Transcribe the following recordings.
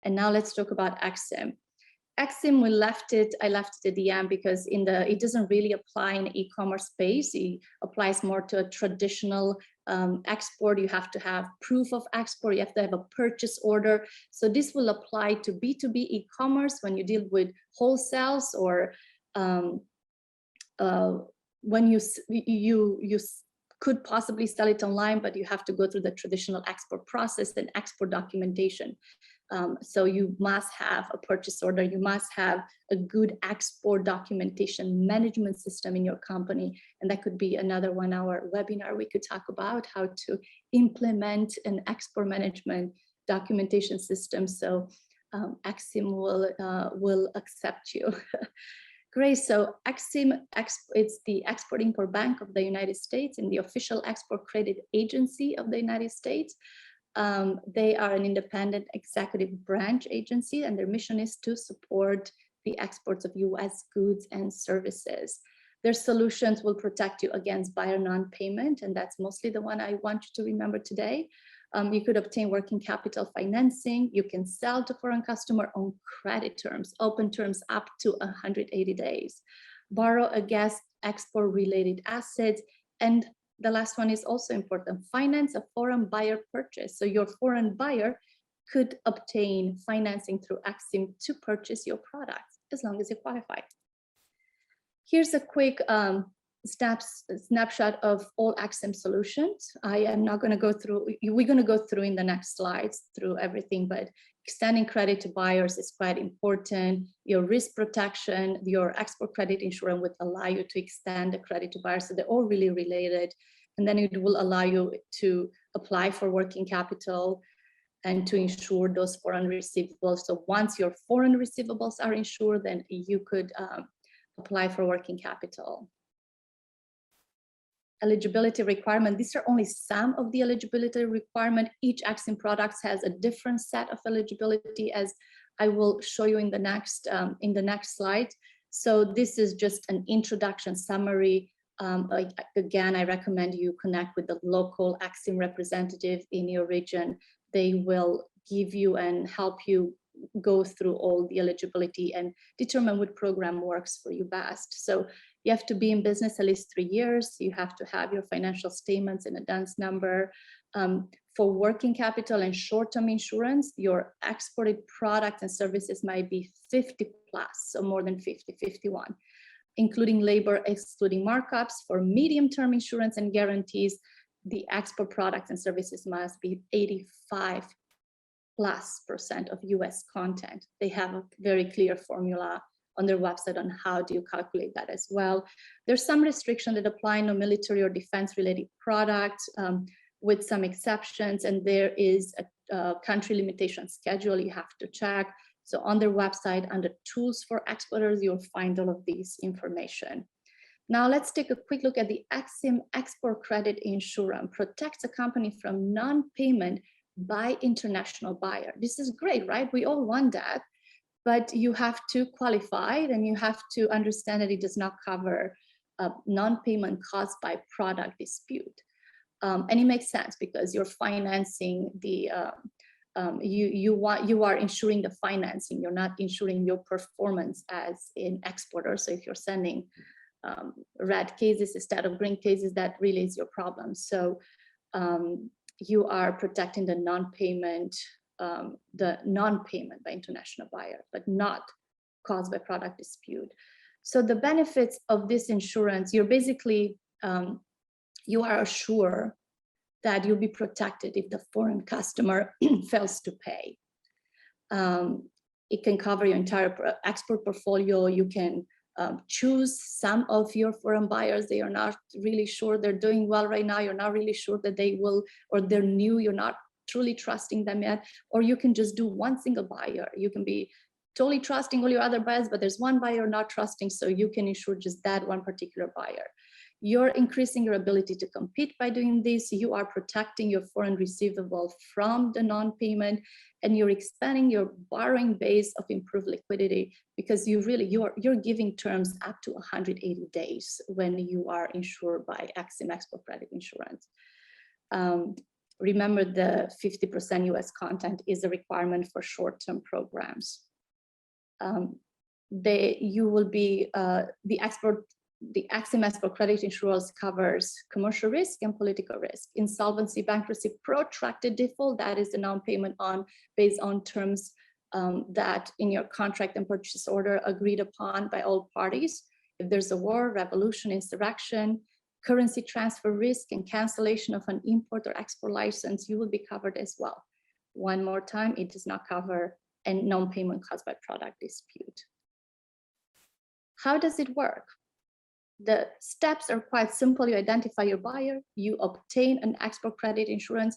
And now let's talk about Exim. Exim, I left it at the end because it doesn't really apply in e-commerce space. It applies more to a traditional export. You have to have proof of export. You have to have a purchase order. So this will apply to B2B e-commerce when you deal with wholesales or when you could possibly sell it online, but you have to go through the traditional export process and export documentation. So you must have a purchase order. You must have a good export documentation management system in your company. And that could be another 1-hour webinar. We could talk about how to implement an export management documentation system. So Axiom will accept you. Great. So Exim, it's the Export-Import Bank of the United States and the official export credit agency of the United States. They are an independent executive branch agency, and their mission is to support the exports of US goods and services. Their solutions will protect you against buyer non-payment, and that's mostly the one I want you to remember today. You could obtain working capital financing. You can sell to foreign customer on credit terms, open terms up to 180 days, borrow against export related assets. And the last one is also important, finance a foreign buyer purchase. So your foreign buyer could obtain financing through Exim to purchase your products as long as you qualify. Here's a quick snapshot of all Exim solutions. I am not going to go through, we're going to go through in the next slides through everything, but extending credit to buyers is quite important. Your risk protection, your export credit insurance would allow you to extend the credit to buyers. So they're all really related. And then it will allow you to apply for working capital and to insure those foreign receivables. So once your foreign receivables are insured, then you could apply for working capital. Eligibility requirement. These are only some of the eligibility requirement. Each Exim product has a different set of eligibility, as I will show you in the next slide. So this is just an introduction summary. Again, I recommend you connect with the local Exim representative in your region. They will give you and help you go through all the eligibility and determine what program works for you best. So you have to be in business at least 3 years. You have to have your financial statements and a DUNS number. For working capital and short-term insurance, your exported products and services might be 50 plus, so more than 50, 51, including labor, excluding markups. For medium-term insurance and guarantees, the export products and services must be 85% plus of US content. They have a very clear formula on their website on how do you calculate that as well. There's some restriction that apply no military or defense related products with some exceptions, and there is a country limitation schedule you have to check. So on their website under tools for exporters, you'll find all of this information. Now let's take a quick look at the Exim Export Credit Insurance. Protects a company from non-payment by international buyer. This is great, right? We all want that. But you have to qualify and you have to understand that it does not cover non-payment caused by product dispute. And it makes sense because you're financing the, you are insuring the financing, you're not insuring your performance as an exporter. So if you're sending red cases instead of green cases, that really is your problem. So you are protecting the non-payment by international buyer, but not caused by product dispute. So the benefits of this insurance, you're basically, you are assured that you'll be protected if the foreign customer fails to pay. It can cover your entire export portfolio. You can choose some of your foreign buyers. They are not really sure they're doing well right now. You're not really sure that they will, or they're new, you're not truly trusting them yet, or you can just do one single buyer. You can be totally trusting all your other buyers, but there's one buyer not trusting, so you can insure just that one particular buyer. You're increasing your ability to compete by doing this. You are protecting your foreign receivable from the non-payment, and you're expanding your borrowing base of improved liquidity because you're giving terms up to 180 days when you are insured by Exim Export Credit Insurance. Remember, the 50% US content is a requirement for short-term programs. You will be, the Axiom Export Credit Insurance covers commercial risk and political risk. Insolvency, bankruptcy, protracted default, that is the non-payment based on terms that in your contract and purchase order agreed upon by all parties. If there's a war, revolution, insurrection, currency transfer risk, and cancellation of an import or export license, you will be covered as well. One more time, it does not cover a non-payment caused by product dispute. How does it work? The steps are quite simple. You identify your buyer, you obtain an export credit insurance.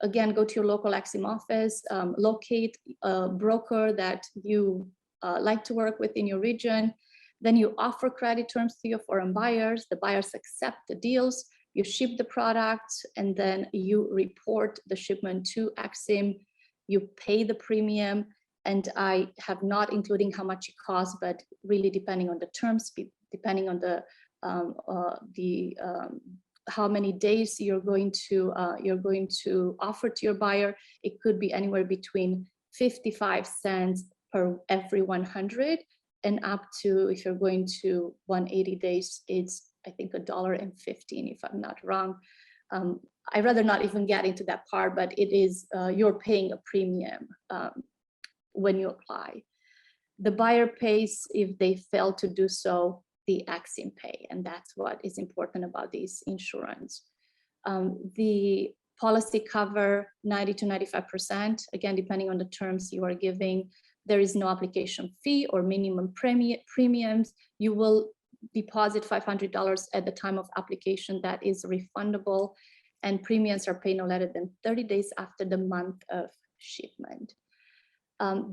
Again, go to your local Exim office, locate a broker that you like to work with in your region. Then you offer credit terms to your foreign buyers. The buyers accept the deals. You ship the product, and then you report the shipment to Exim. You pay the premium, and I have not including how much it costs, but really depending on the terms, depending on the how many days you're going to offer to your buyer, it could be anywhere between 55 cents per every 100 and up to, if you're going to 180 days, it's I think $1.15 if I'm not wrong. I'd rather not even get into that part, but it is you're paying a premium when you apply. The buyer pays if they fail to do so. The Exim pay, and that's what is important about this insurance. The policy cover 90 to 95%, again, depending on the terms you are giving. There is no application fee or minimum premiums. You will deposit $500 at the time of application. That is refundable, and premiums are paid no later than 30 days after the month of shipment.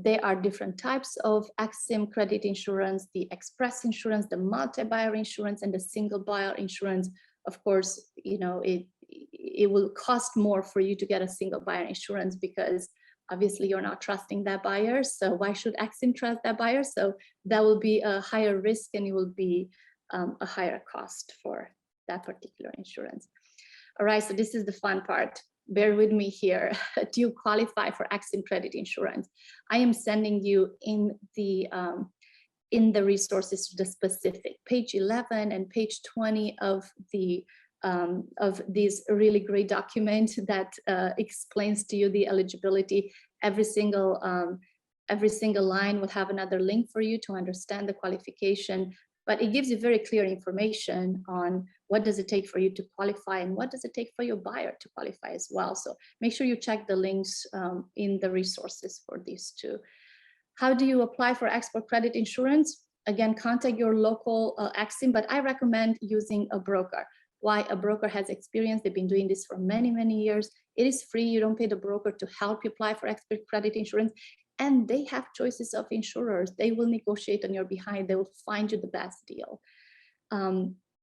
There are different types of Exim credit insurance, the express insurance, the multi-buyer insurance, and the single buyer insurance. Of course, you know, it will cost more for you to get a single buyer insurance because obviously you're not trusting that buyer. So why should Exim trust that buyer? So that will be a higher risk, and it will be a higher cost for that particular insurance. All right, so this is the fun part. Bear with me here. Do you qualify for Exim credit insurance? I am sending you in the resources the specific page 11 and page 20 of this really great document that explains to you the eligibility. Every single line will have another link for you to understand the qualification, but it gives you very clear information on what does it take for you to qualify and what does it take for your buyer to qualify as well. So make sure you check the links in the resources for these two. How do you apply for export credit insurance? Again, contact your local Exim, but I recommend using a broker. Why? A broker has experience. They've been doing this for many, many years. It is free. You don't pay the broker to help you apply for export credit insurance. And they have choices of insurers. They will negotiate on your behalf. They will find you the best deal.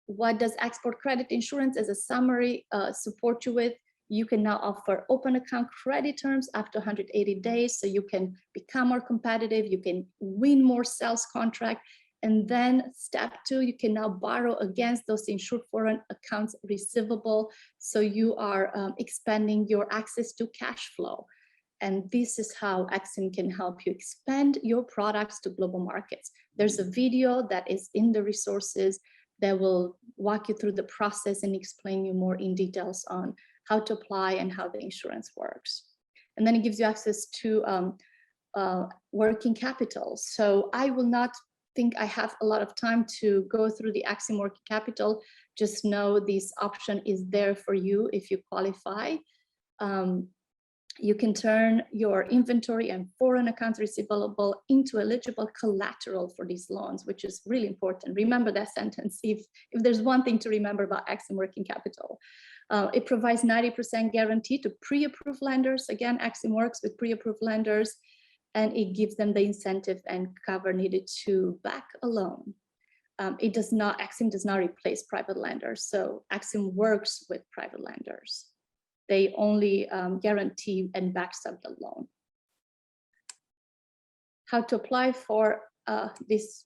What does export credit insurance, as a summary, support you with? You can now offer open account credit terms up to 180 days. So you can become more competitive. You can win more sales contract. And then step 2, you can now borrow against those insured foreign accounts receivable. So you are expanding your access to cash flow. And this is how Exim can help you expand your products to global markets. There's a video that is in the resources that will walk you through the process and explain you more in details on how to apply and how the insurance works. And then it gives you access to working capital. So I will not think I have a lot of time to go through the Exim working capital. Just know this option is there for you if you qualify. You can turn your inventory and foreign accounts receivable into eligible collateral for these loans, which is really important. Remember that sentence if there's one thing to remember about Exim working capital. It provides 90% guarantee to pre-approved lenders. Again, Exim works with pre-approved lenders, and it gives them the incentive and cover needed to back a loan. Exim does not replace private lenders. So Exim works with private lenders. They only guarantee and backstop the loan. How to apply for this?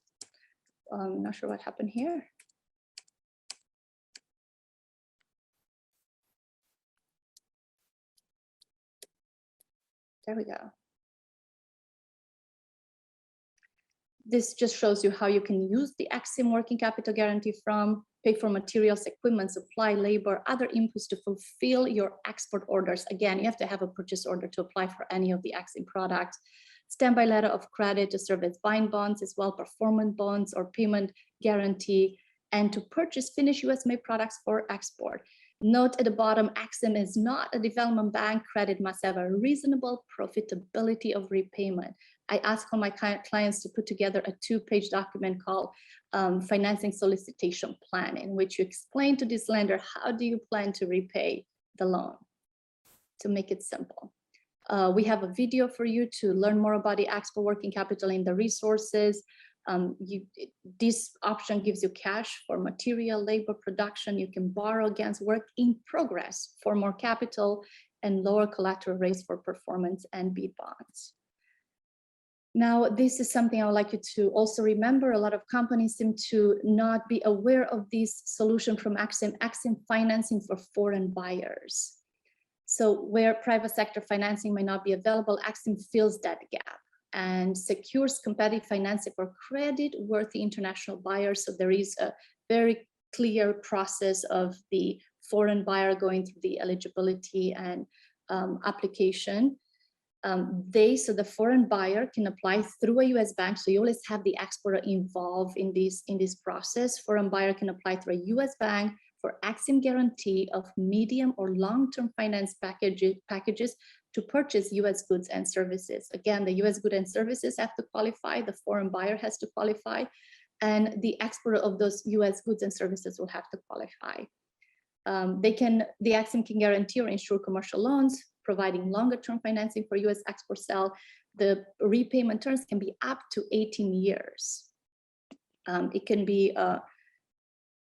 I'm not sure what happened here. There we go. This just shows you how you can use the Exim working capital guarantee from pay for materials, equipment, supply, labor, other inputs to fulfill your export orders. Again, you have to have a purchase order to apply for any of the Exim products. Standby letter of credit to serve as buying bonds as well, performance bonds or payment guarantee, and to purchase finished US made products for export. Note at the bottom, Exim is not a development bank. Credit must have a reasonable profitability of repayment. I ask all my clients to put together a 2-page document called financing solicitation plan, in which you explain to this lender, how do you plan to repay the loan, to make it simple. We have a video for you to learn more about the export working capital in the resources. This option gives you cash for material, labor, production. You can borrow against work in progress for more capital and lower collateral rates for performance and bid bonds. Now, this is something I would like you to also remember. A lot of companies seem to not be aware of this solution from Axiom financing for foreign buyers. So where private sector financing may not be available, Axiom fills that gap and secures competitive financing for credit-worthy international buyers. So there is a very clear process of the foreign buyer going through the eligibility and application. So the foreign buyer can apply through a US bank. So you always have the exporter involved in this process. Foreign buyer can apply through a US bank for Exim guarantee of medium or long-term finance packages to purchase US goods and services. Again, the US goods and services have to qualify, the foreign buyer has to qualify, and the exporter of those US goods and services will have to qualify. The Exim can guarantee or insure commercial loans, providing longer-term financing for US export sale. The repayment terms can be up to 18 years. It can be,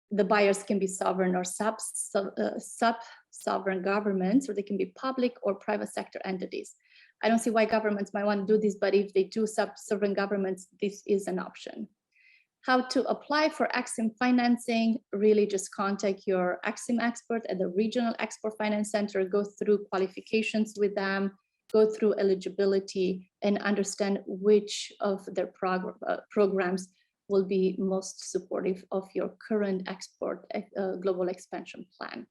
the buyers can be sovereign or sub-sovereign governments, or they can be public or private sector entities. I don't see why governments might want to do this, but if they do sub-sovereign governments, this is an option. How to apply for Exim financing, really just contact your Exim expert at the regional export finance center, go through qualifications with them, go through eligibility, and understand which of their programs will be most supportive of your current export global expansion plan.